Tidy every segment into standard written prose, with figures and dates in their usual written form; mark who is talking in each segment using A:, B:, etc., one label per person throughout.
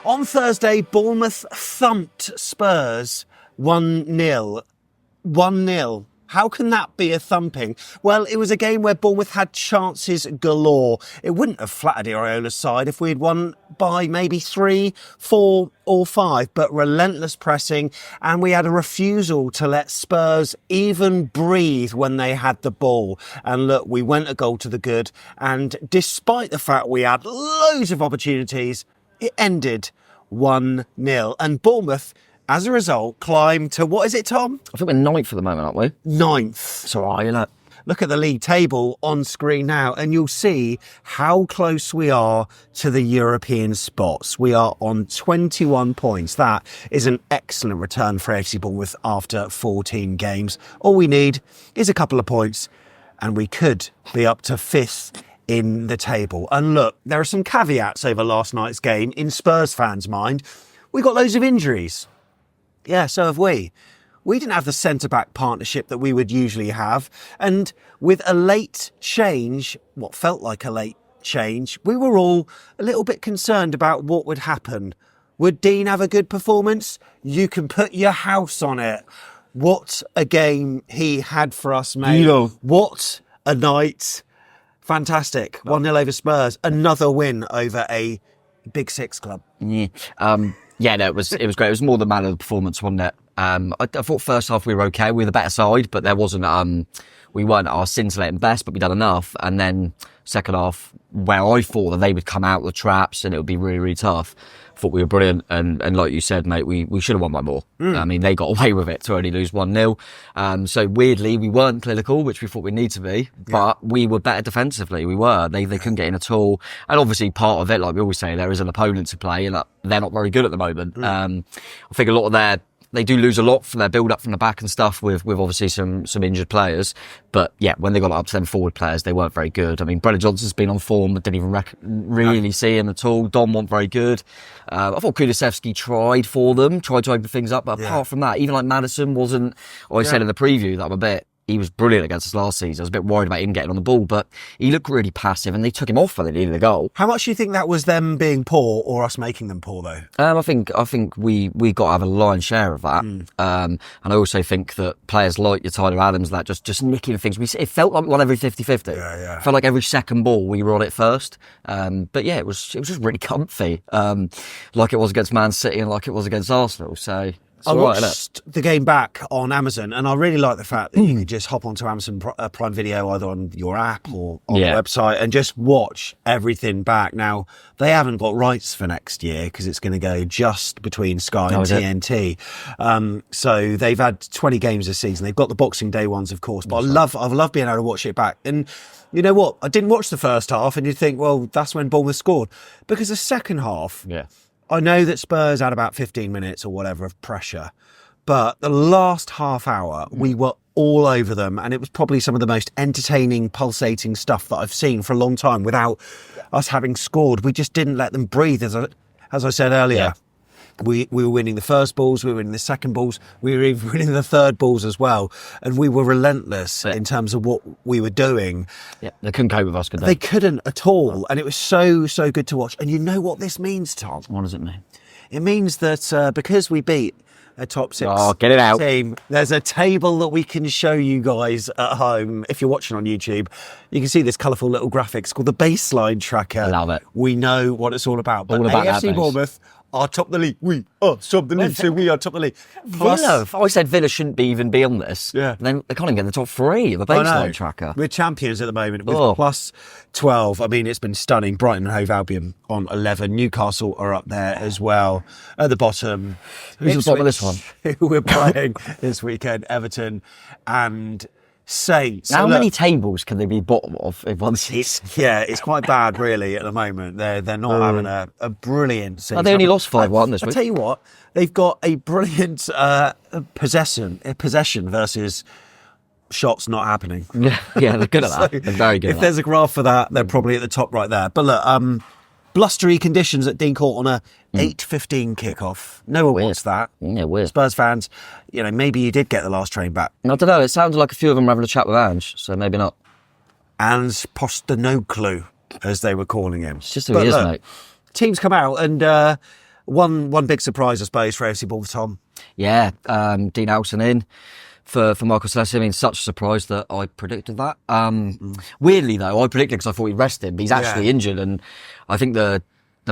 A: On Thursday, Bournemouth thumped Spurs 1-0. 1-0. How can that be a thumping? Well, it was a game where Bournemouth had chances galore. It wouldn't have flattered Iraola's side if we'd won by maybe 3, 4 or 5, but relentless pressing, and we had a refusal to let Spurs even breathe when they had the ball. And look, we went a goal to the good, and despite the fact we had loads of opportunities, it ended 1-0. And Bournemouth, as a result, climbed to, what is it, Tom?
B: I think we're 9th at the moment, aren't we?
A: 9th.
B: It's all right, you know.
A: Look at the league table on screen now, and you'll see how close we are to the European spots. We are on 21 points. That is an excellent return for AFC Bournemouth after 14 games. All we need is a couple of points, and we could be up to 5th in the table. And look, there are some caveats over last night's game in Spurs fans' mind. We got loads of injuries. Yeah, so have we. We didn't have the centre-back partnership that we would usually have. And with a late change, what felt like a late change, we were all a little bit concerned about what would happen. Would Dean have a good performance? You can put your house on it. What a game he had for us, mate. What a night. Fantastic. 1-0 over Spurs. Another win over a Big Six club.
B: Yeah. Yeah, no, it was great. It was more the man of the performance, wasn't it? I thought first half we were okay. We were the better side, but there wasn't. We weren't our scintillating best, but we done enough. And then second half, where I thought that they would come out with the traps and it would be really, really tough. Thought we were brilliant, and like you said, mate, we should have won by more. I mean, they got away with it to only lose 1-0. So weirdly, we weren't clinical, which we thought we need to be, but we were better defensively. We were. They couldn't get in at all, and obviously part of it, like we always say, there is an opponent to play, and they're not very good at the moment. I think a lot of they do lose a lot from their build-up from the back and stuff with obviously some injured players. But yeah, when they got up to them forward players, they weren't very good. I mean, Brennan Johnson's been on form, but didn't even really see him at all. Don wasn't very good. I thought Kulusevski tried to open things up, but apart from that, even like Maddison wasn't, I said in the preview that he was brilliant against us last season. I was a bit worried about him getting on the ball, but he looked really passive, and they took him off when they needed a goal.
A: How much do you think that was them being poor or us making them poor, though?
B: I think we got to have a lion's share of that. And I also think that players like your Tyler Adams, that just nicking things. It felt like we won every 50-50. It felt like every second ball we were on it first. But yeah, it was just really comfy, like it was against Man City and like it was against Arsenal. So.
A: I watched the game back on Amazon, and I really like the fact that you could just hop onto Amazon Prime Video either on your app or on the website and just watch everything back. Now, they haven't got rights for next year because it's going to go just between Sky and TNT. So they've had 20 games this season. They've got the Boxing Day ones, of course, but I love being able to watch it back. And you know what? I didn't watch the first half, and you'd think, well, that's when Bournemouth scored. Because the second half... I know that Spurs had about 15 minutes or whatever of pressure, but the last half hour, we were all over them, and it was probably some of the most entertaining, pulsating stuff that I've seen for a long time without us having scored. We just didn't let them breathe, as I said earlier. We were winning the first balls, we were winning the second balls, we were even winning the third balls as well. And we were relentless in terms of what we were doing.
B: Yeah, they couldn't cope with us, could they?
A: They couldn't at all. And it was so good to watch. And you know what this means, Tom?
B: What does it mean?
A: It means that because we beat a top 6
B: get it out.
A: team, there's a table that we can show you guys at home. If you're watching on YouTube, you can see this colourful little graphics called the baseline tracker.
B: I love it.
A: We know what it's all about. But
B: all about
A: AFC Bournemouth are top of the league. We are top of the league, so we are top of the league.
B: Villa, I said Villa shouldn't even be on this.
A: Yeah.
B: Then they can't even get in the top 3 of the baseline tracker.
A: We're champions at the moment with plus 12. I mean, it's been stunning. Brighton and Hove Albion on 11. Newcastle are up there as well. At the bottom,
B: who's at the bottom of this one?
A: Who we're playing this weekend, Everton and Saints.
B: How many tables can they be bottom of in one season?
A: It's quite bad, really, at the moment. They're not having a brilliant season.
B: They only lost 5-1 this week.
A: I'll tell you what, they've got a brilliant possession versus shots not happening.
B: Yeah, they're good at that. They're very good.
A: If there's a graph for that, they're probably at the top right there. But look, blustery conditions at Dean Court on a 8:15 kickoff. No one wants that.
B: Yeah, weird.
A: Spurs fans, maybe you did get the last train back.
B: I don't know. It sounds like a few of them were having a chat with Ange, so maybe not.
A: Ange Postecoglu, as they were calling him.
B: It's just who he is, mate.
A: Teams come out and One big surprise, I suppose, for AFC Bournemouth, Tom.
B: Yeah, Dean Huijsen in for Marcos Senesi. I mean, such a surprise that I predicted that. Weirdly, though, I predicted because I thought he'd rest him, but he's actually injured. And I think the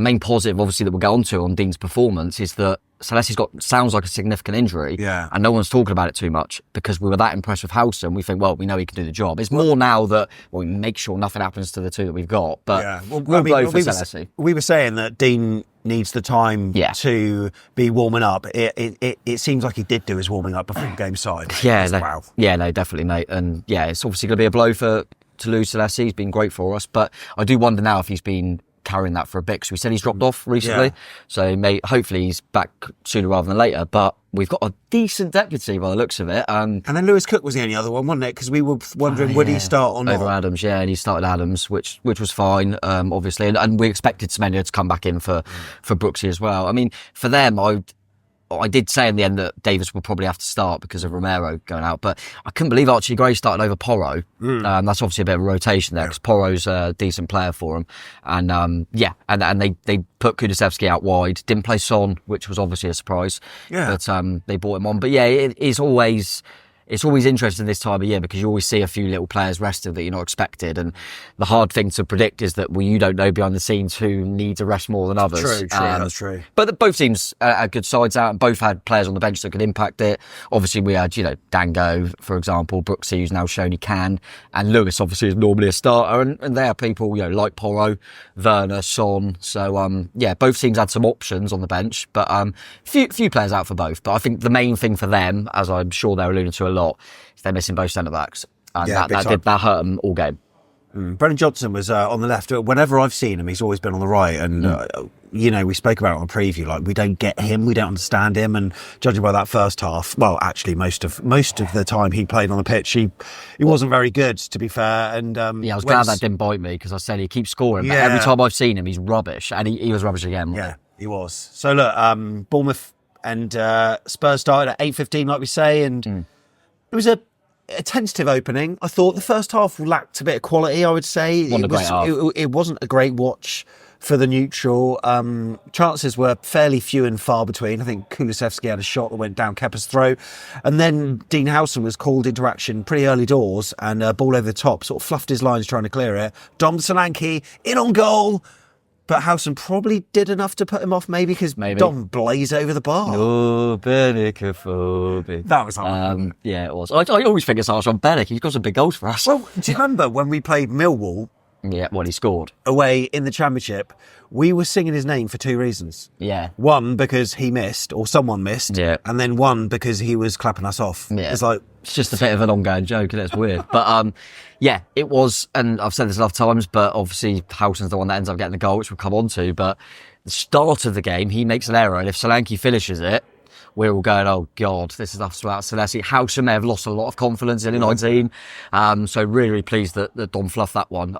B: main positive, obviously, that we'll get onto on Dean's performance is that Senesi's sounds like a significant injury.
A: Yeah.
B: And no one's talking about it too much because we were that impressed with Huijsen. We think, well, we know he can do the job. It's more now that we make sure nothing happens to the two that we've got. But we'll blow for Senesi.
A: We were saying that Dean needs the time to be warming up. It seems like he did do his warming up before the game started.
B: Wow. Yeah, no, definitely, mate. And yeah, it's obviously going to be a blow to lose Senesi. He's been great for us. But I do wonder now if he's been carrying that for a bit, because we said he's dropped off recently, so hopefully he's back sooner rather than later. But we've got a decent deputy by the looks of it. And
A: then Lewis Cook was the only other one, wasn't it? Because we were wondering would he start or not
B: over Adams. Yeah, and he started Adams, which was fine, obviously, and we expected Semenyo to come back in for Brooksy as well. I mean, for them, I did say in the end that Davis will probably have to start because of Romero going out, but I couldn't believe Archie Gray started over Porro. That's obviously a bit of a rotation there because Porro's a decent player for him. And and they put Kulusevski out wide, didn't play Son, which was obviously a surprise. Yeah. But they brought him on. But yeah, it's always interesting this time of year because you always see a few little players rested that you're not expected. And the hard thing to predict is that you don't know behind the scenes who needs a rest more than others.
A: True, that's true.
B: But both teams had good sides out and both had players on the bench that could impact it. Obviously, we had, Dango, for example, Brooksy, who's now shown he can. And Lewis, obviously, is normally a starter. And there are people, like Porro, Werner, Son. So, both teams had some options on the bench. But few players out for both. But I think the main thing for them, as I'm sure they're alluding to a lot, is they're missing both centre-backs. And that hurt them all game.
A: Brennan Johnson was on the left. Whenever I've seen him, he's always been on the right. And, we spoke about it on the preview, like, we don't get him, we don't understand him. And judging by that first half, well, actually, most of the time he played on the pitch, he wasn't very good, to be fair. And
B: I was glad that didn't bite me because I said he keeps scoring. But every time I've seen him, he's rubbish. And he was rubbish again.
A: Yeah, he was. So, look, Bournemouth and Spurs started at 8:15, like we say, and it was a tentative opening. I thought the first half lacked a bit of quality, I would say. It wasn't a great watch for the neutral. Chances were fairly few and far between. I think Kulusevski had a shot that went down Kepa's throat. And then Dean Huijsen was called into action pretty early doors and ball over the top, sort of fluffed his lines trying to clear it. Dom Solanke in on goal. But Huijsen probably did enough to put him off, maybe, because Dom blazed over the bar.
B: Oh, Benicophobic.
A: That was hard.
B: Yeah, it was. I always think it's harsh on Benic. He's got some big goals for us.
A: Well, do you remember when we played Millwall?
B: Yeah, when he scored.
A: Away in the Championship, we were singing his name for two reasons.
B: Yeah.
A: One, because he missed, or someone missed.
B: Yeah.
A: And then one, because he was clapping us off.
B: Yeah.
A: It's
B: just a bit of an ongoing joke, and it's weird. But it was, and I've said this enough times, but obviously Houghton's the one that ends up getting the goal, which we'll come on to. But the start of the game, he makes an error, and if Solanke finishes it, we're all going, oh God, this is us about Senesi. Huijsen may have lost a lot of confidence in 19. So really pleased that Dom fluffed that one.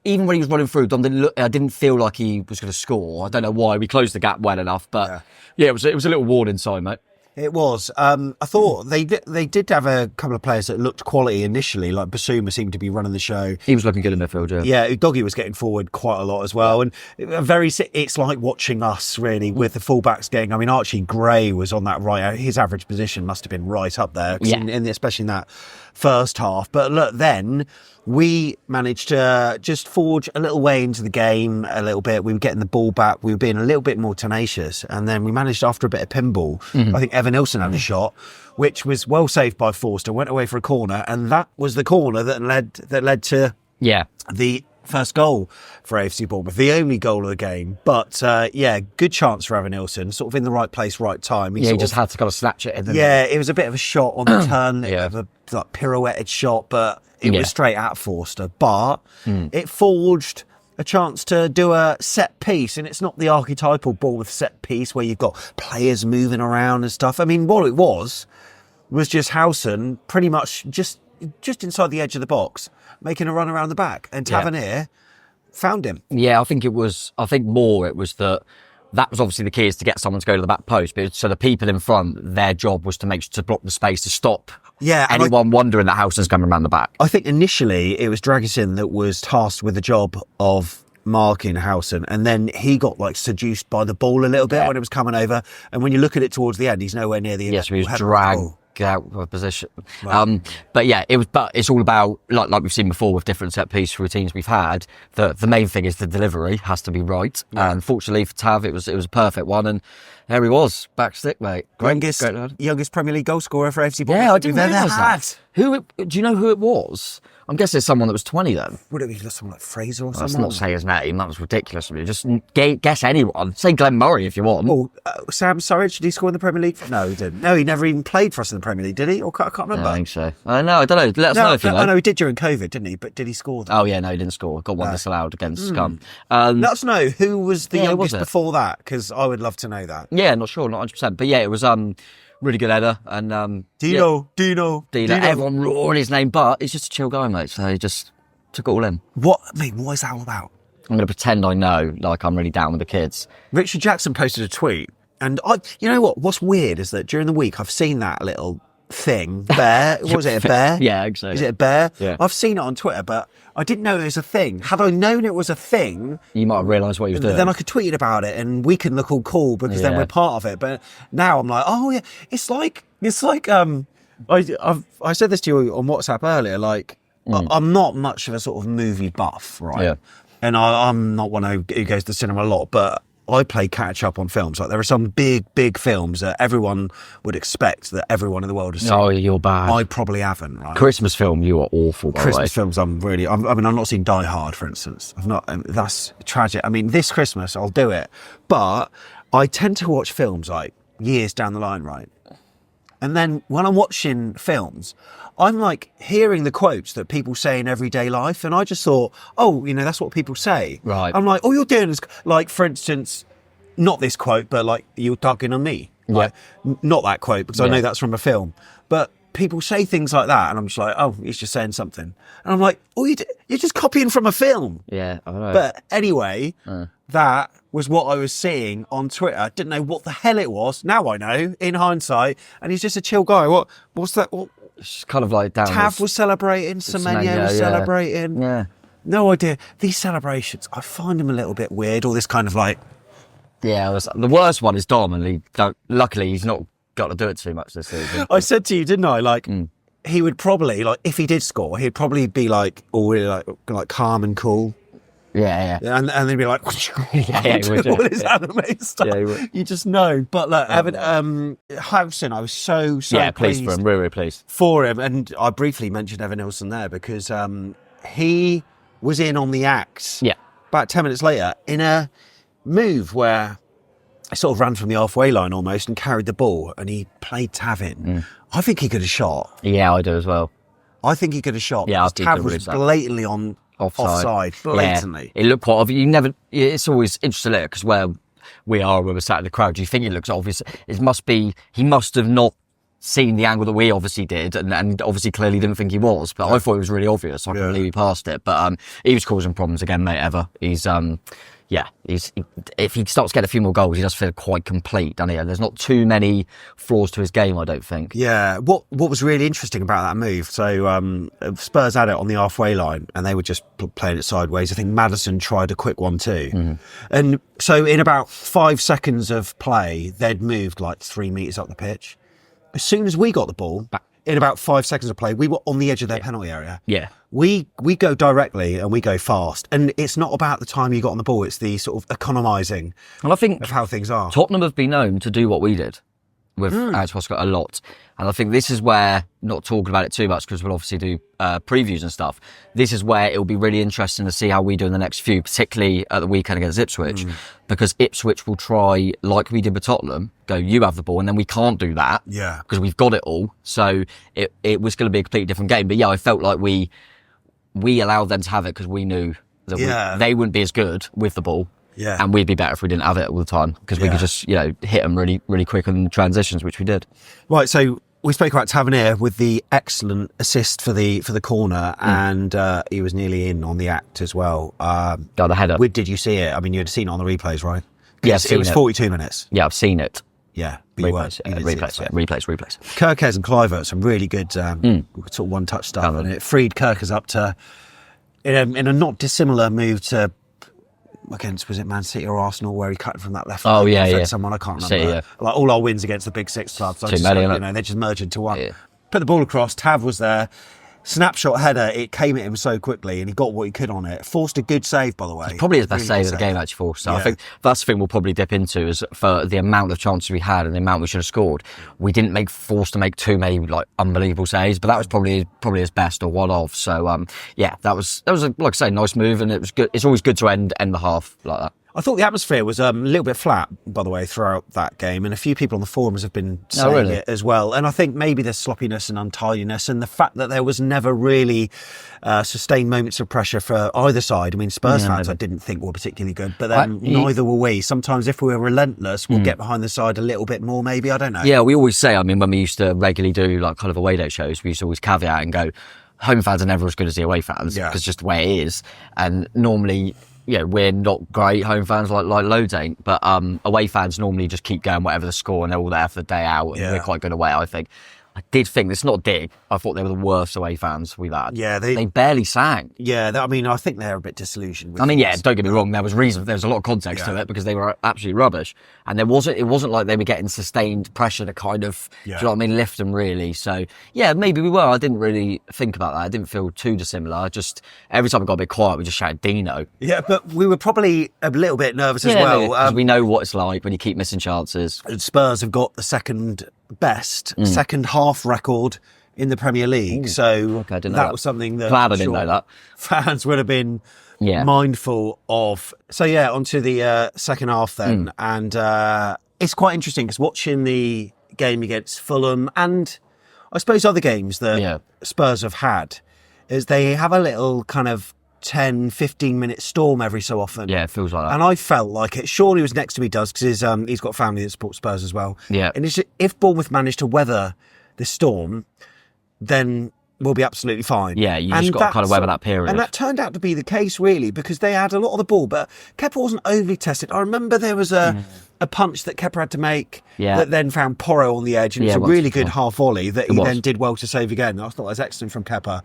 B: Even when he was running through, Dom I didn't feel like he was going to score. I don't know why. We closed the gap well enough, but it was a little warning sign, mate.
A: It was. I thought they did have a couple of players that looked quality initially, like Basuma seemed to be running the show.
B: He was looking good in midfield,
A: yeah. Udogie was getting forward quite a lot as well. And it's like watching us, really, with the fullbacks getting, I mean, Archie Gray was on that right, his average position must have been right up there, especially in that first half. But look, then we managed to just forge a little way into the game a little bit. We were getting the ball back. We were being a little bit more tenacious. And then we managed, after a bit of pinball, I think Evan Nilsson had a shot, which was well saved by Forster, went away for a corner. And that was the corner that led to the first goal for AFC Bournemouth, the only goal of the game. But good chance for Evan Nilsson, sort of in the right place, right time.
B: He just had to kind of snatch it in.
A: It was a bit of a shot on the turn, a pirouetted shot, but it was straight at Forster. But it forged a chance to do a set piece, and it's not the archetypal Bournemouth set piece where you've got players moving around and stuff. I mean, what it was just Huijsen pretty much just inside the edge of the box, making a run around the back, and Tavernier found him. Yeah,
B: I think it was that was obviously the key, is to get someone to go to the back post. But so the people in front, their job was to block the space, to stop anyone wondering that Houghton's coming around the back.
A: I think initially it was Dragusin that was tasked with the job of marking Huijsen, and then he got like seduced by the ball a little bit when it was coming over. And when you look at it towards the end, he's nowhere near the.
B: Yes, he was dragged out of position.
A: Right.
B: But yeah, but it's all about like we've seen before with different set piece routines we've had. The main thing is the delivery has to be right. And fortunately for Tav, it was a perfect one, and there he was, back stick, mate. Great
A: Youngest Premier League goal scorer for AFC Bournemouth.
B: Yeah, I didn't realise that. Do you know who it was? I'm guessing it's someone that was 20 then.
A: Would it be someone like Fraser or
B: Let's
A: someone?
B: not say his name. That was ridiculous. Just guess anyone. Say Glenn Murray if you want.
A: Oh, Sam Surridge, did he score in the Premier League? No, he didn't. No, he never even played for us in the Premier League, did he? Or I can't remember.
B: I think so. I don't know. Let us know if you know.
A: I know he did during COVID, didn't he? But did he score?
B: Oh, yeah, no, he didn't score. Got one disallowed against Scum.
A: Let us know who was the youngest
B: was it?
A: before that, because I would love to know that.
B: Yeah, not sure, not 100%. But yeah, it was really good header. And
A: Dino.
B: Everyone roaring his name, but he's just a chill guy, mate. So he just took it all in.
A: What is that all about?
B: I'm going to pretend I know, like I'm really down with the kids.
A: Richard Jackson posted a tweet, and you know what? What's weird is that during the week I've seen that little thing, bear. Was it a bear?
B: Yeah, exactly.
A: Is it a bear?
B: Yeah.
A: I've seen it on Twitter, but I didn't know it was a thing. Had I known it was a thing,
B: You might have realised what he was doing.
A: then I could tweet about it, and we can look all cool because then
B: Yeah.
A: we're part of it. But now I'm like, oh yeah, it's like I said this to you on WhatsApp earlier. Like I'm not much of a sort of movie buff, right?
B: Yeah.
A: And I'm not one who goes to the cinema a lot, but I play catch up on films. Like there are some big films that everyone would expect that everyone in the world has seen.
B: Oh, you're bad.
A: I probably haven't. Right?
B: Christmas film, you are awful, by the way.
A: Christmas films, I'm not seeing Die Hard, for instance. I've not. That's tragic. I mean, this Christmas I'll do it, but I tend to watch films like years down the line, right? And then when I'm watching films, I'm like hearing the quotes that people say in everyday life, and I just thought, oh, that's what people say.
B: Right.
A: I'm like, all you're doing is like, for instance, not this quote, but like, you're talking on me. Like, not that quote, because I know that's from a film. But people say things like that, and I'm just like, oh, he's just saying something. And I'm like, oh, you're just copying from a film.
B: Yeah, I know.
A: But anyway, that was what I was seeing on Twitter. I didn't know what the hell it was. Now I know, in hindsight. And he's just a chill guy. What's that?
B: It's kind of like down.
A: Tav was celebrating, Semenyo was celebrating.
B: Yeah.
A: No idea. These celebrations, I find them a little bit weird. All this kind of like...
B: Yeah, the worst one is Dom, and luckily he's not got to do it too much this season.
A: I said to you, didn't I? Like, he would probably, like, if he did score, he'd probably be like, all really like calm and cool.
B: Yeah.
A: And then be like,
B: Yeah, he would,
A: all this anime stuff.
B: Yeah, he would.
A: You just know. But look, Huijsen, I was so
B: pleased for him, really pleased.
A: For him. And I briefly mentioned Evan Nilsson there because he was in on the axe about 10 minutes later in a move where he sort of ran from the halfway line almost and carried the ball, and he played Tav in. I think he could have shot.
B: Yeah, I do as well.
A: I think he could have shot.
B: Yeah,
A: Tav was blatantly on offside. Blatantly.
B: Yeah. It looked quite obvious. It's always interesting because where we are when we're sat in the crowd, do you think it looks obvious? He must have not seen the angle that we obviously did, and obviously clearly didn't think he was. But I thought it was really obvious. So I completely passed it. But he was causing problems again, mate. Ever he's if he starts getting a few more goals, he does feel quite complete, doesn't he? There's not too many flaws to his game, I don't think.
A: Yeah. What was really interesting about that move? So Spurs had it on the halfway line, and they were just playing it sideways. I think Maddison tried a quick 1-2, and so in about 5 seconds of play, they'd moved like 3 meters up the pitch. As soon as we got the ball, in about 5 seconds of play, we were on the edge of their penalty area.
B: Yeah.
A: We go directly and we go fast. And it's not about the time you got on the ball, it's the sort of economising
B: And I think
A: of how things are.
B: Tottenham have been known to do what we did with Ange Postecoglu a lot. And I think this is where, not talking about it too much because we'll obviously do previews and stuff, this is where it'll be really interesting to see how we do in the next few, particularly at the weekend against Ipswich, because Ipswich will try, like we did with Tottenham, go, you have the ball, and then we can't do that because we've got it all. So it was going to be a completely different game. But yeah, I felt like we allowed them to have it because we knew that they wouldn't be as good with the ball.
A: Yeah.
B: And we'd be better if we didn't have it all the time because we could just, hit them really, really quick on transitions, which we did.
A: Right, so we spoke about Tavernier with the excellent assist for the corner, and he was nearly in on the act as well.
B: The header.
A: Did you see it? I mean, you'd seen it on the replays, right?
B: Yes,
A: it was 42 minutes.
B: Yeah, I've seen it.
A: Yeah,
B: replays.
A: Kirkes and Clivert, some really good sort of one-touch stuff, and it freed Kirkes up to in a not dissimilar move to against, was it Man City or Arsenal, where he cut from that left.
B: Oh, yeah, yeah.
A: Someone, I can't remember.
B: City, yeah.
A: Like all our wins against the big six clubs,
B: Too many,
A: you know, they just merged into one.
B: Yeah.
A: Put the ball across, Tav was there. Snapshot header, it came at him so quickly and he got what he could on it. Forced a good save, by the way.
B: It's probably his best save of the game, actually, Forster. So I think that's the thing we'll probably dip into, is for the amount of chances we had and the amount we should have scored. We didn't make Forster make too many like unbelievable saves, but that was probably his best or one of. So yeah, that was a, like I say, nice move, and it was good. It's always good to end the half like that.
A: I thought the atmosphere was a little bit flat, by the way, throughout that game. And a few people on the forums have been saying it as well. And I think maybe there's sloppiness and untidiness, and the fact that there was never really sustained moments of pressure for either side. I mean, Spurs fans I didn't think were particularly good, but then neither were we. Sometimes if we were relentless, we'll get behind the side a little bit more, maybe. I don't know.
B: Yeah, we always say, I mean, when we used to regularly do like kind of away day shows, we used to always caveat and go, home fans are never as good as the away fans, because just the way it is. And normally, yeah, we're not great home fans like loads ain't, but away fans normally just keep going whatever the score, and they're all there for the day out, and we're quite good away, I think. I did think, it's not a dig, I thought they were the worst away fans we've had. Yeah, they barely sang.
A: Yeah, I mean, I think they're a bit disillusioned with
B: don't get me wrong, there was a lot of context to it, because they were absolutely rubbish. And it wasn't like they were getting sustained pressure to kind of, do you know what I mean, lift them really. So, yeah, maybe we were. I didn't really think about that. I didn't feel too dissimilar. Just, every time it got a bit quiet, we just shouted Dino.
A: Yeah, but we were probably a little bit nervous as well.
B: Because we know what it's like when you keep missing chances.
A: Spurs have got the second best second half record in the Premier League. So that was something that
B: glad I didn't know that.
A: Fans would have been mindful of. So yeah, onto the second half then. And it's quite interesting because watching the game against Fulham and I suppose other games that Spurs have had is they have a little kind of 10, 15-minute storm every so often.
B: Yeah, it feels like that.
A: And I felt like it. Surely was next to me does, because he's got family that supports Spurs as well.
B: Yeah.
A: And if Bournemouth managed to weather this storm, then we'll be absolutely fine.
B: Yeah, you just got to kind of weather that period.
A: And that turned out to be the case, really, because they had a lot of the ball, but Kepa wasn't overly tested. I remember there was a punch that Kepa had to make that then found Porro on the edge, and it was a really good half volley that he then did well to save again. I thought that was excellent from Kepa.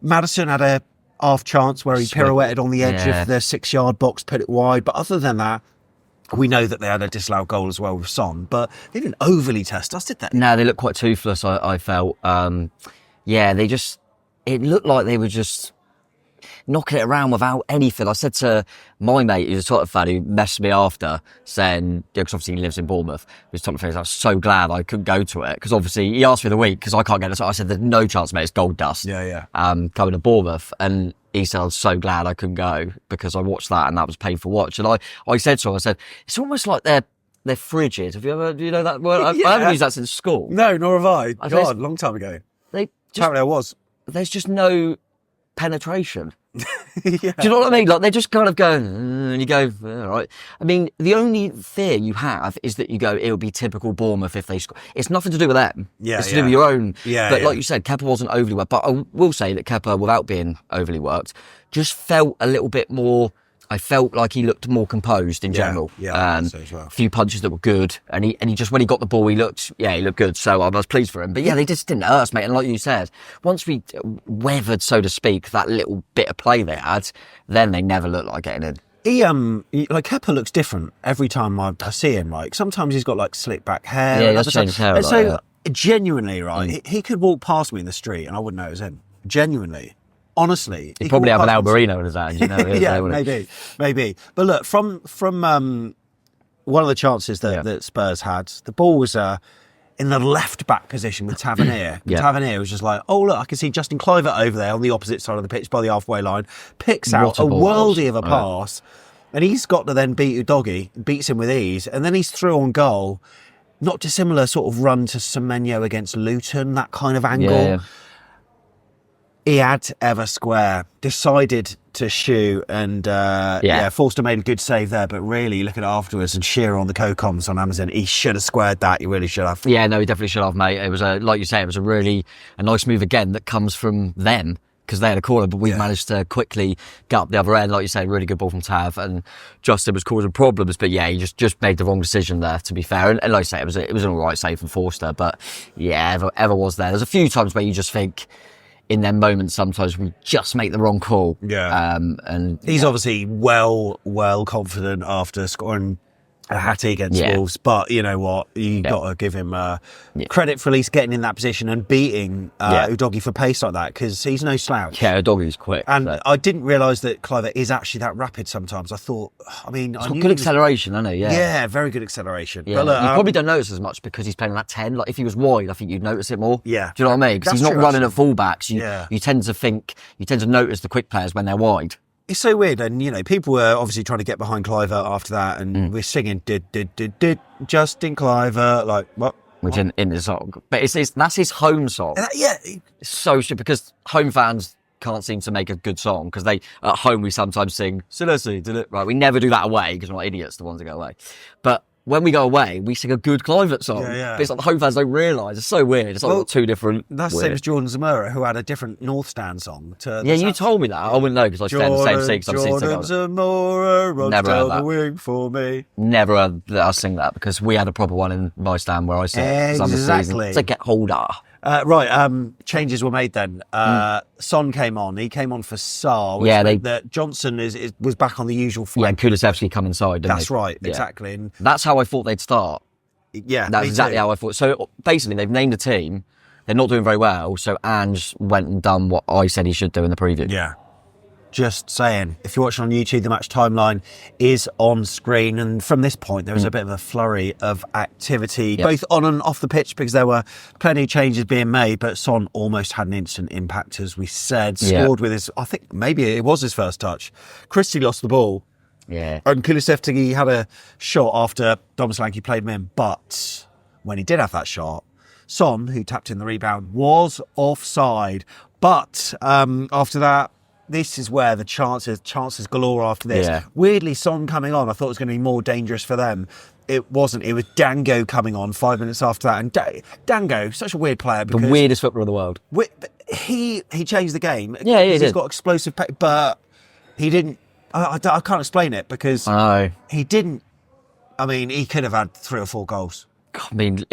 A: Maddison had a half chance where he pirouetted on the edge of the 6-yard box, put it wide. But other than that, we know that they had a disallowed goal as well with Son, but they didn't overly test us, did they?
B: No, they looked quite toothless, I felt. It looked like they were just knocking it around without anything. I said to my mate, who's a Tottenham fan, who messaged me after, saying, because obviously he lives in Bournemouth, he's Tottenham fan, I was so glad I couldn't go to it, because obviously he asked me the week, because I can't get it. So I said, there's no chance, mate, it's gold dust. Coming to Bournemouth. And he said, I was so glad I couldn't go, because I watched that and that was painful to watch. And I said to him, I said, it's almost like they're frigid. Have you ever, do you know that word? I haven't used that since school.
A: No, nor have I. God, long time ago. Apparently I was.
B: There's just no penetration. Do you know what I mean? Like, they're just kind of going, and you go, all right. I mean, the only fear you have is that you go, it would be typical Bournemouth if they score. It's nothing to do with them. It's to do with your own. But like you said, Kepa wasn't overly worked. But I will say that Kepa, without being overly worked, just felt a little bit more. I felt like he looked more composed in general.
A: So as well.
B: A few punches that were good, and he just, when he got the ball, he looked good. So I was pleased for him. But yeah, they just didn't hurt us, mate. And like you said, once we weathered, so to speak, that little bit of play they had, then they never looked like getting in.
A: Like Kepa looks different every time I see him. Like sometimes he's got like slick back hair.
B: Yeah, he does change his hair.
A: And so genuinely, right, he could walk past me in the street and I wouldn't know it was him. Genuinely. Honestly,
B: he'd probably have an Alberino in his hand, you know.
A: maybe. But look, from one of the chances that Spurs had, the ball was in the left back position with Tavernier. Tavernier was just like, oh look, I can see Justin Kluivert over there on the opposite side of the pitch by the halfway line, picks out a worldie of a pass, and he's got to then beat Udogie, beats him with ease, and then he's through on goal. Not dissimilar sort of run to Semenyo against Luton, that kind of angle. He had ever square, decided to shoot, and Forster made a good save there, but really, look at it afterwards, and Shearer on the co-coms on Amazon, he should have squared that, he really should have.
B: Yeah, no, he definitely should have, mate. It was, like you say, it was a nice move again that comes from them, because they had a corner, but we managed to quickly get up the other end. Like you say, really good ball from Tav, and Justin was causing problems, but yeah, he just made the wrong decision there, to be fair. And like I say, it was an all right save from Forster, but yeah, ever was there. There's a few times where you just think, in their moments, sometimes we just make the wrong call.
A: Yeah.
B: And
A: he's obviously well confident after scoring a hattie against Wolves, but you know what? You got to give him credit for at least getting in that position and beating Udogie for pace like that, because he's no slouch.
B: Yeah, Udogie's quick.
A: And I didn't realise that Kluivert is actually that rapid sometimes. I thought, I mean...
B: He's got good acceleration, hasn't he?
A: Yeah, very good acceleration.
B: Yeah.
A: But look,
B: you probably don't notice as much because he's playing on that 10. Like, if he was wide, I think you'd notice it more.
A: Yeah.
B: Do you know what I mean? Because he's not running at fullbacks. You tend to notice the quick players when they're wide.
A: It's so weird, and you know, people were obviously trying to get behind Kluivert after that, and we're singing did Justin Kluivert, like what?
B: Which in the song, but that's his home song. It's so stupid because home fans can't seem to make a good song, because they at home we sometimes sing Senesi, did it right? We never do that away because we're not idiots, the ones that go away, but when we go away, we sing a good Kluivert song. But it's like the home fans don't realise. It's so weird. It's like two different...
A: That's the same as Jordan Zamora, who had a different North Stand song.
B: You told me that. I wouldn't know because I stay in the same seat.
A: Jordan Zamora, runs down the wing for me.
B: Never heard us sing that, because we had a proper one in my stand where I sit.
A: Exactly.
B: It's like get holder.
A: Changes were made then. Son came on. He came on for Sarr. Which meant that Johnson was back on the usual flank.
B: Yeah, and Kulusevski come inside, didn't
A: That's right, exactly. And
B: that's how I thought they'd start.
A: Yeah,
B: that's exactly how I thought. So basically, they've named a team. They're not doing very well. So Ange went and done what I said he should do in the preview.
A: Yeah. Just saying, if you're watching on YouTube, the match timeline is on screen, and from this point there was a bit of a flurry of activity, both on and off the pitch, because there were plenty of changes being made, but Son almost had an instant impact, as we said, scored with his, I think maybe it was his first touch. Christie lost the ball, and Kulusevski had a shot after Dom Solanke played him in, but when he did have that shot, Son, who tapped in the rebound, was offside. But after that, this is where the chances galore after this.
B: Yeah.
A: Weirdly, Son coming on, I thought it was going to be more dangerous for them. It wasn't. It was Dango coming on 5 minutes after that. And Dango, such a weird player.
B: The weirdest footballer in the world.
A: He changed the game.
B: Yeah, he did.
A: He's got explosive pace, but he didn't. I can't explain it, because he didn't. I mean, he could have had 3 or 4 goals.
B: I mean,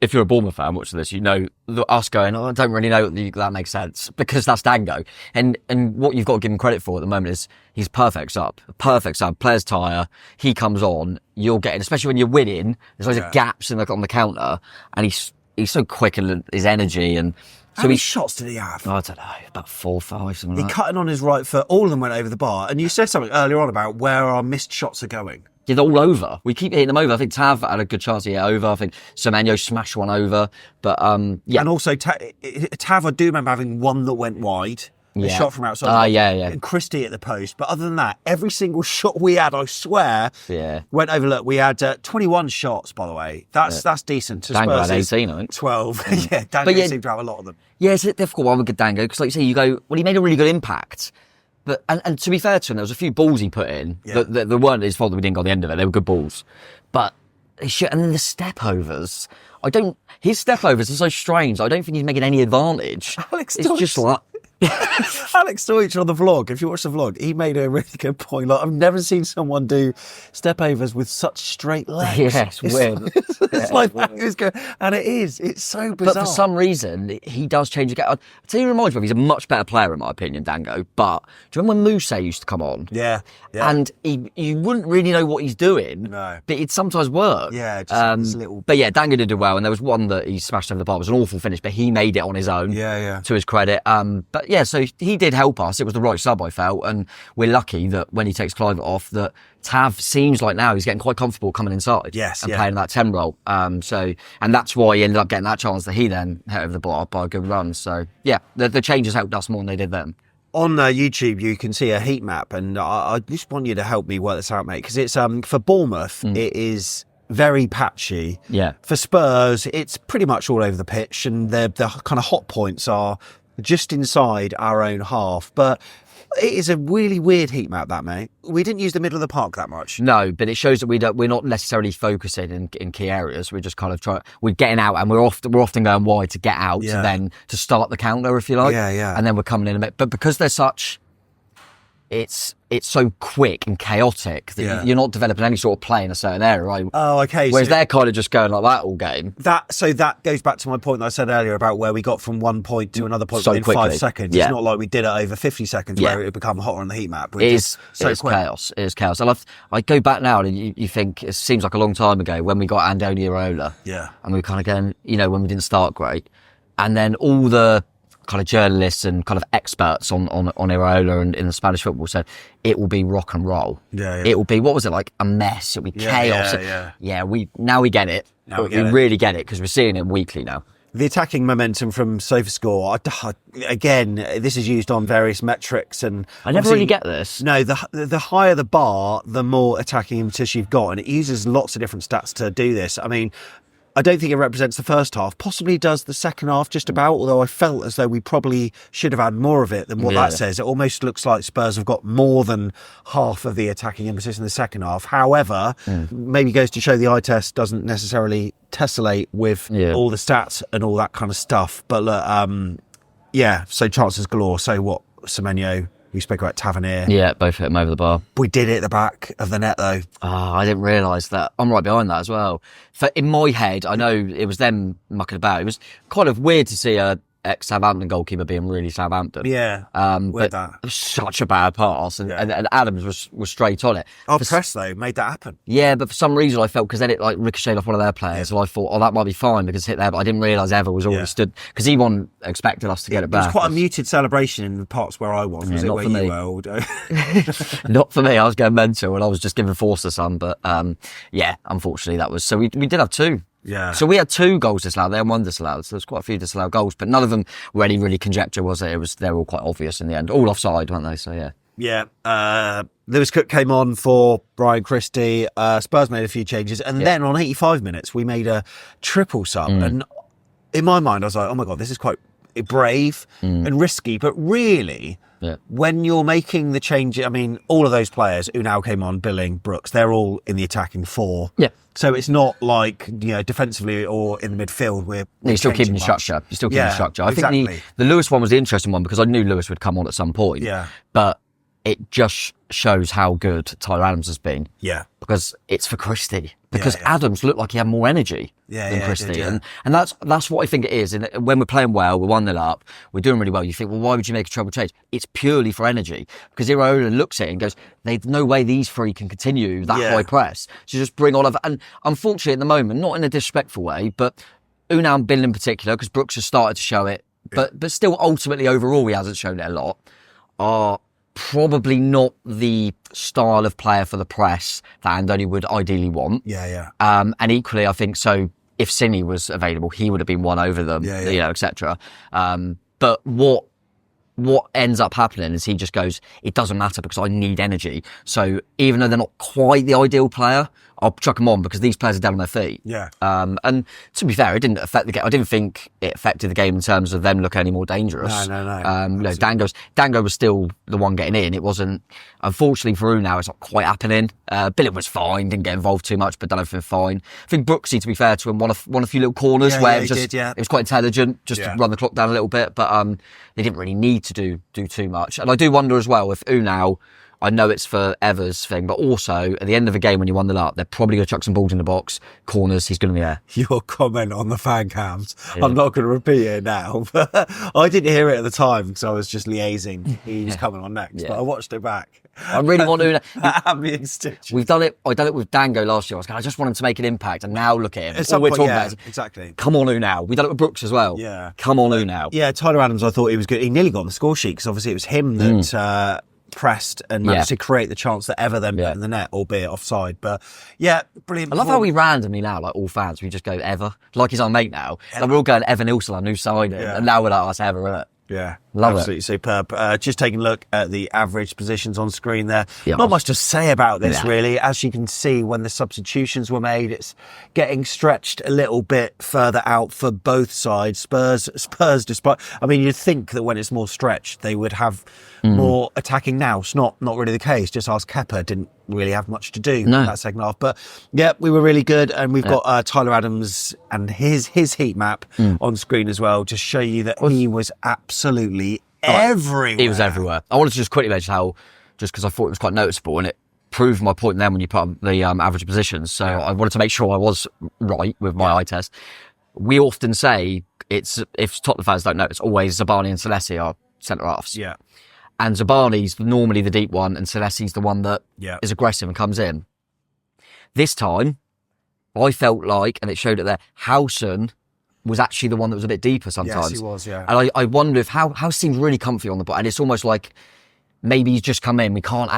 B: if you're a Bournemouth fan watching this, you know us going, I don't really know that makes sense, because that's Dango. And what you've got to give him credit for at the moment is he's perfect sub. Players tire, he comes on, you're getting, especially when you're winning, there's loads of gaps on the counter, and he's so quick, and his energy, and
A: how many shots did he have?
B: I don't know, about 4 or 5, something like that.
A: He cut in on his right foot, all of them went over the bar, and you said something earlier on about where our missed shots are going.
B: Yeah, they're all over. We keep hitting them over. I think Tav had a good chance to get over. I think Semenyo smashed one over. But, yeah.
A: And also, Tav, I do remember having one that went wide. A shot from outside.
B: Yeah.
A: And Christie at the post. But other than that, every single shot we had, I swear, went over. Look, we had 21 shots, by the way. That's decent.
B: Dango had 18, I think.
A: 12. Dango seemed to have a lot of them.
B: Yeah, it's a difficult one with Dango, because like you say, you go, well, he made a really good impact. But and to be fair to him, there was a few balls he put in. The weren't his fault that we didn't go the end of it. They were good balls. But and then the step overs. His step overs are so strange. I don't think he's making any advantage.
A: Alex
B: it's just like
A: Alex Deutsch on the vlog, if you watch the vlog, he made a really good point. Like, I've never seen someone do step overs with such straight legs.
B: Yeah, it's weird.
A: It's like that. And it is. It's so bizarre.
B: But for some reason, he does change the game. I'll tell you, he reminds me of, he's a much better player, in my opinion, Dango. But do you remember when Mousse used to come on?
A: Yeah.
B: And you wouldn't really know what he's doing.
A: No.
B: But it'd sometimes work.
A: Yeah, just little.
B: But yeah, Dango did well. And there was one that he smashed over the bar. It was an awful finish, but he made it on his own.
A: Yeah.
B: To his credit. But yeah, so he did help us. It was the right sub, I felt. And we're lucky that when he takes Kluivert off, that Tav seems like now he's getting quite comfortable coming inside.
A: Yes,
B: and playing that 10 role. And that's why he ended up getting that chance that he then hit over the bar by a good run. So yeah, the changes helped us more than they did them.
A: On YouTube, you can see a heat map, and I just want you to help me work this out, mate, because it's for Bournemouth, it is very patchy.
B: Yeah.
A: For Spurs, it's pretty much all over the pitch, and the kind of hot points are just inside our own half. But it is a really weird heat map, that, mate. We didn't use the middle of the park that much.
B: No, but it shows that we're not necessarily focusing in key areas. We're just kind of we're getting out, and we're often going wide to get out, to start the counter, if you like.
A: Yeah.
B: And then we're coming in a bit. But because they're such it's so quick and chaotic that you're not developing any sort of play in a certain area, right?
A: Oh, okay.
B: Whereas they're kind of just going like that all game.
A: So that goes back to my point that I said earlier about where we got from one point to another point
B: so
A: within
B: quickly.
A: 5 seconds.
B: Yeah.
A: It's not like we did it over 50 seconds where it would become hotter on the heat map.
B: It is chaos. It is chaos. And I go back now and you think it seems like a long time ago when we got Andoni Iraola.
A: Yeah.
B: And we were kind of going, when we didn't start great. And then all the kind of journalists and kind of experts on Iraola and in the Spanish football said it will be rock and roll.
A: Yeah.
B: It will be, what was it, like a mess? It'll be chaos. Yeah, we get it. We really get it because we're seeing it weekly now.
A: The attacking momentum from SofaScore, again, this is used on various metrics, and
B: I never really get this.
A: No, the higher the bar, the more attacking impetus you've got, and it uses lots of different stats to do this. I mean, I don't think it represents the first half. Possibly does the second half just about, although I felt as though we probably should have had more of it than what that says. It almost looks like Spurs have got more than half of the attacking impetus in the second half. However, maybe goes to show the eye test doesn't necessarily tessellate with all the stats and all that kind of stuff. But look, so chances galore. So what, Semenyo? We spoke about Tavernier.
B: Yeah, both hit him over the bar.
A: We did it at the back of the net, though.
B: Oh, I didn't realise that. I'm right behind that as well. In my head, I know it was them mucking about. It was kind of weird to see a ex-Southampton goalkeeper being really Southampton.
A: Yeah,
B: but
A: that.
B: It was such a bad pass, and Adams was straight on it.
A: Our press, though, made that happen.
B: Yeah, but for some reason I felt, because then it like ricocheted off one of their players, so I thought, that might be fine because it hit there, but I didn't realise Ever was already stood, because he wasn't expecting us to get it back.
A: It was quite a muted celebration in the parts where I was. Was it where you were?
B: Not for me. I was going mental, and I was just giving Forster some, but unfortunately that was, so we did have two.
A: Yeah.
B: So we had 2 goals disallowed there and 1 disallowed. So there's quite a few disallowed goals, but none of them were any really conjecture, was it? They're all quite obvious in the end. All offside, weren't they? So yeah.
A: Yeah. Lewis Cook came on for Brian Christie. Spurs made a few changes, and then on 85 minutes we made a triple sub. And in my mind, I was like, oh my god, this is quite brave and risky, but really. Yeah. When you're making the change, I mean, all of those players, Unai came on, Billing, Brooks, they're all in the attacking 4. Yeah. So it's not like, defensively or in the midfield, you're
B: still keeping the structure. You're still keeping the structure. I think the Lewis one was the interesting one because I knew Lewis would come on at some point.
A: Yeah.
B: But it just shows how good Tyler Adams has been.
A: Yeah.
B: Because it's for Christie. Because Adams looked like he had more energy than Christie. And that's what I think it is. And when we're playing well, we're 1-0 up, we're doing really well, you think, well, why would you make a treble change? It's purely for energy. Because Iraola looks at it and goes, there's no way these 3 can continue that high press. So just bring all of it. And unfortunately at the moment, not in a disrespectful way, but Unai and Bill in particular, because Brooks has started to show it, but still ultimately overall he hasn't shown it a lot, are probably not the style of player for the press that Andoni would ideally want.
A: Yeah.
B: And equally, I think so. If Cini was available, he would have been one over them. Etc. But what ends up happening is he just goes, it doesn't matter because I need energy. So even though they're not quite the ideal player, I'll chuck them on because these players are down on their feet.
A: Yeah.
B: And to be fair, it didn't affect the game. I didn't think it affected the game in terms of them looking any more dangerous.
A: No.
B: Dango was still the one getting in. It wasn't, unfortunately for Unai, it's not quite happening. Billing was fine, didn't get involved too much, but done everything fine. I think Brooksy, to be fair to him, won a few little corners where it was quite intelligent, just to run the clock down a little bit, but they didn't really need to do too much. And I do wonder as well if Unai, I know it's for Ever's thing, but also at the end of a game when you 1-0 up, they're probably going to chuck some balls in the box, corners, he's going to be there.
A: Your comment on the fan cams, I'm not going to repeat it now, but I didn't hear it at the time because I was just liaising. He was coming on next, but I watched it back.
B: I really want to.
A: Ambient stitch.
B: We've done it. I done it with Dango last year. I just want him to make an impact, and now look at him. All we're talking about is
A: exactly.
B: Come on, Unai. We've done it with Brooks as well.
A: Yeah.
B: Come on, Unai.
A: Yeah, Tyler Adams, I thought he was good. He nearly got on the score sheet because obviously it was him that pressed and managed to create the chance that Ever then put in the net, albeit offside. But brilliant.
B: I love how we randomly now, like all fans, we just go Ever, like he's our mate now. Like we're all going Evan Ilson, our new signing, and now we're like, that's Ever, isn't it?
A: Yeah,
B: love
A: absolutely
B: it.
A: Superb. Just taking a look at the average positions on screen there. Not much to say about this really. As you can see, when the substitutions were made, it's getting stretched a little bit further out for both sides. Spurs, despite, I mean, you'd think that when it's more stretched, they would have more attacking now. It's not really the case. Just ask Kepa, didn't really have much to do in that second half. But we were really good, and we've got Tyler Adams and his heat map on screen as well, to show you that he was absolutely everywhere.
B: He was everywhere. I wanted to just quickly mention how just because I thought it was quite noticeable, and it proved my point then when you put up the average positions. So I wanted to make sure I was right with my eye test. We often say if Tottenham fans don't know, it's always Zabani and Senesi are centre halves.
A: Yeah.
B: And Zabani's normally the deep one, and Senesi's the one that is aggressive and comes in. This time, I felt like, and it showed it there, Huijsen was actually the one that was a bit deeper sometimes.
A: Yes, he was, yeah.
B: And I wonder if House seems really comfy on the ball, and it's almost like maybe he's just come in. We can't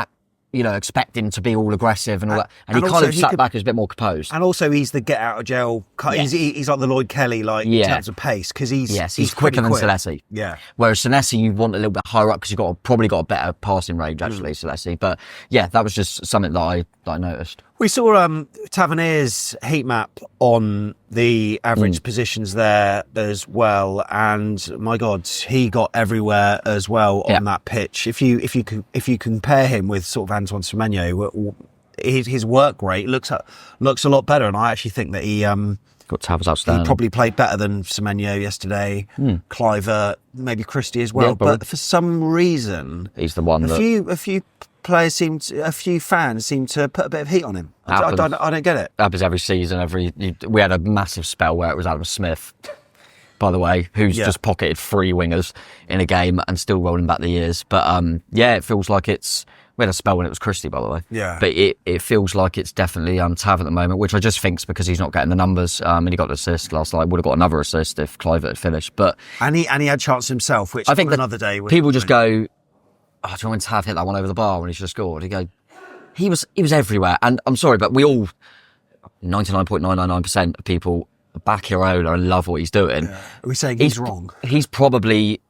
B: expect him to be all aggressive and all that. And he kind of sat back as a bit more composed.
A: And also, he's the get out of jail. He's like the Lloyd Kelly, in terms of pace, because he's
B: quicker than Senesi.
A: Yeah.
B: Whereas Senesi, you want a little bit higher up because you've probably got a better passing range, actually, Senesi. But yeah, that was just something that I noticed.
A: We saw Tavernier's heat map on the average positions there as well, and my God, he got everywhere as well on that pitch. If you compare him with sort of Antoine Semenyo, his work rate looks a lot better, and I actually think that he probably played better than Semenyo yesterday. Cliver, maybe Christie as well, but for some reason
B: he's the one.
A: A few fans seem to put a bit of heat on him. I don't get it.
B: Happens every season. We had a massive spell where it was Adam Smith, by the way, who's just pocketed 3 wingers in a game and still rolling back the years. But it feels like we had a spell when it was Christie, by the way.
A: Yeah.
B: But it feels like it's definitely Tav at the moment, which I just think is because he's not getting the numbers. And he got an assist last night. Would have got another assist if Cliver had finished. But
A: and he had chance himself, which I think another day.
B: People just go, "Oh, do you want Tav hit that one over the bar when he should have scored?" He was everywhere. And I'm sorry, but we all, 99.999% of people back Iraola and love what he's doing.
A: Yeah. Are we saying he's wrong?
B: He's probably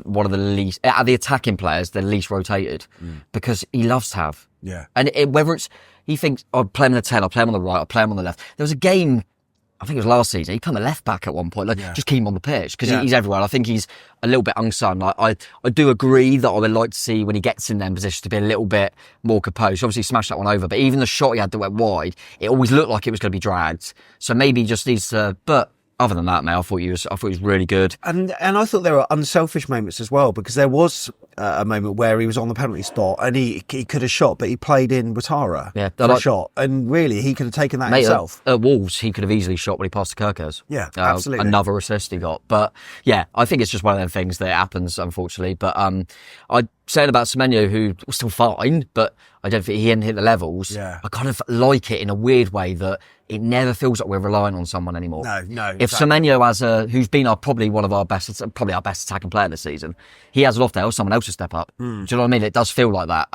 B: one of the least, out of the attacking players, the least rotated because he loves Tav.
A: Yeah.
B: And whether he thinks, I'll play him on the 10, I'll play him on the right, I'll play him on the left. There was a game, I think it was last season, he put him the left back at one point, just keep him on the pitch because he's everywhere. I think he's a little bit unsung. I do agree that I would like to see when he gets in them positions to be a little bit more composed. Obviously, he smashed that one over, but even the shot he had that went wide, it always looked like it was going to be dragged. So maybe he just needs to, but other than that, mate, I thought he was really good. And
A: I thought there were unselfish moments as well, because there was a moment where he was on the penalty spot and he could have shot, but he played in Ouattara for a shot, and really he could have taken that himself.
B: At Wolves, he could have easily shot when he passed to Kirkers.
A: Yeah, absolutely.
B: Another assist he got. But yeah, I think it's just one of them things that happens, unfortunately. But I said about Semenyo, who was still fine, but I don't think he hadn't hit the levels.
A: Yeah.
B: I kind of like it in a weird way that it never feels like we're relying on someone anymore.
A: No.
B: If Semenyo who's been probably our best attacking player this season, he has it off there, or someone else will step up. Do you know what I mean? It does feel like that.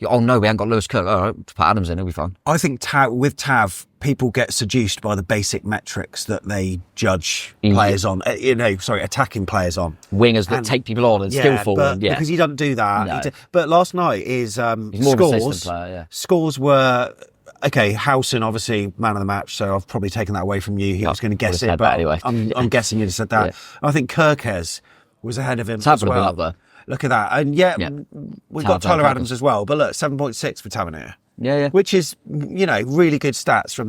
B: Oh no, we haven't got Lewis Cook. All right, put Adams in, he'll be fine.
A: I think with Tav, people get seduced by the basic metrics that they judge players on. Attacking players on.
B: Wingers that take people on and skillful.
A: Because he doesn't do that.
B: No.
A: But last night his scores were. Okay, Huijsen, obviously man of the match, so I've probably taken that away from you. I was going to guess it, but
B: anyway.
A: I'm guessing you'd have said that. I think Kirkes was ahead of him
B: Tav
A: as well.
B: Up there.
A: Look at that. And we've got Tyler Adams as well, but look, 7.6 for Tavernier.
B: Yeah.
A: Which is, really good stats for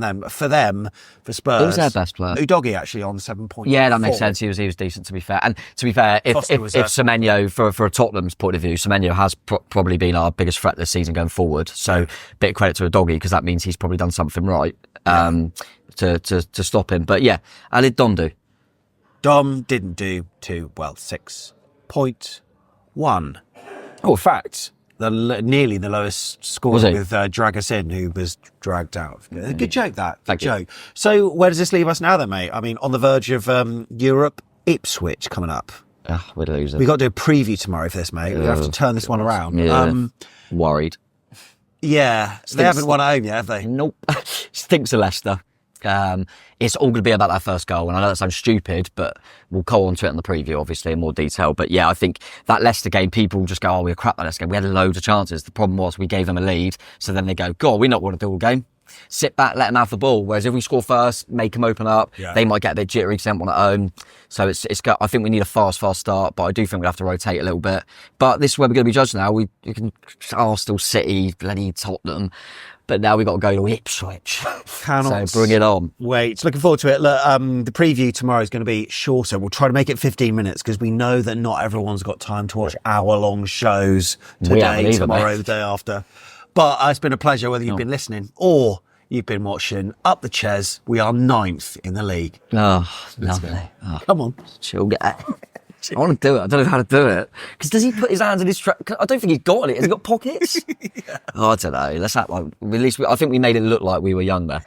A: Spurs.
B: He was their best player.
A: Udogie actually on 7.4.
B: Yeah, that makes sense. He was decent, to be fair. And to be fair, if Semenyo, for a Tottenham's point of view, Semenyo has probably been our biggest threat this season going forward. So bit of credit to Udogie, because that means he's probably done something right to stop him. But yeah, how did Dom do?
A: Dom didn't do too well. 6.1. Oh, in fact, nearly the lowest score with Drag Us In, who was dragged out. Good joke, that. Good joke. So where does this leave us now then, mate? I mean, on the verge of Europe, Ipswich coming up.
B: We're losing.
A: We've got to do a preview tomorrow for this, mate. We have to turn this one around.
B: Yeah. Worried.
A: Yeah. They haven't won at home yet, have they?
B: Nope. Stinks of Leicester. It's all going to be about that first goal, and I know that sounds stupid, but we'll go on to it in the preview, obviously, in more detail. But yeah, I think that Leicester game, people just go, "Oh, we're crap at Leicester game." We had loads of chances. The problem was we gave them a lead, so then they go, "God, we're not going to do all game." sit back, let them have the ball. Whereas if we score first, make them open up, they might get a bit jittery because they don't want to own. So I think we need a fast start, but I do think we have to rotate a little bit. But this is where we're going to be judged now. You can Arsenal, City, bloody Tottenham. But now we've got to go to Ipswich. So bring it on.
A: Wait, looking forward to it. Look, the preview tomorrow is going to be shorter. We'll try to make it 15 minutes because we know that not everyone's got time to watch hour-long shows today, tomorrow, the day after. But it's been a pleasure whether you've been listening or you've been watching Up the Ches. We are 9th in the league.
B: Oh, lovely. Oh.
A: Come on.
B: Chill guy. I want to do it. I don't know how to do it. Because does he put his hands in his... I don't think he's got it. Has he got pockets? Oh, I don't know. Let's act like... At least I think we made it look like we were young there.